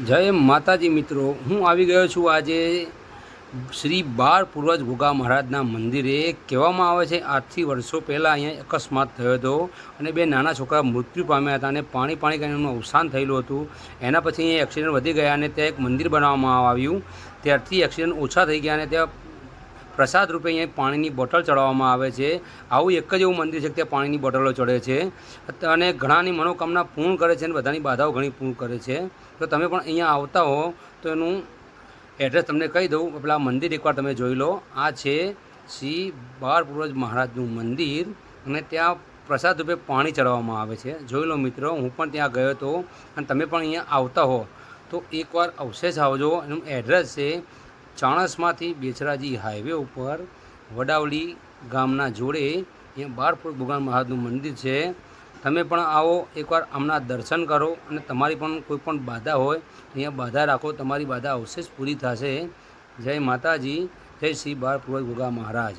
જય માતાજી મિત્રો, હું આવી ગયો છું આજે શ્રી બાર પૂર્વજ ગોગા મહારાજના મંદિરે. કહેવામાં આવે છે આજથી વર્ષો પહેલાં અહીંયા અકસ્માત થયો હતો અને બે નાના છોકરા મૃત્યુ પામ્યા હતા અને પાણી કરીને એમનું અવસાન થયેલું હતું. એના પછી અહીંયા એક્સિડન્ટ વધી ગયા અને ત્યાં એક મંદિર બનાવવામાં આવ્યું. ત્યારથી એક્સિડન્ટ ઓછા થઈ ગયા અને ત્યાં પ્રસાદ રૂપે અહીંયા પાણીની બોટલ ચડાવવામાં આવે છે. આવું એક જ એવું મંદિર છે કે ત્યાં પાણીની બોટલો ચડે છે અને ઘણાની મનોકામના પૂર્ણ કરે છે અને બધાની બાધાઓ ઘણી પૂર્ણ કરે છે. તો તમે પણ અહીંયા આવતા હો તો એનું એડ્રેસ તમને કહી દઉં. પેલા મંદિર એકવાર તમે જોઈ લો. આ છે શ્રી બાર પૂર્વજ મહારાજનું મંદિર અને ત્યાં પ્રસાદ રૂપે પાણી ચડાવવામાં આવે છે. જોઈ લો મિત્રો, હું પણ ત્યાં ગયો હતો અને તમે પણ અહીંયા આવતા હો તો એકવાર અવશેષ આવજો. એનું એડ્રેસ છે ચાણસમાંથી બેચરાજી હાઈવે ઉપર વડાવલી ગામના જોડે. અહીંયા બાર પૂર્વજ ગોગા મહારાજનું મંદિર છે. તમે પણ આવો, એકવાર આમના દર્શન કરો અને તમારી પણ કોઈ પણ બાધા હોય અહીંયા બાધા રાખો, તમારી બાધા અવશેષ પૂરી થશે. જય માતાજી, જય શ્રી બાર પૂર્વજ ગોગા મહારાજ.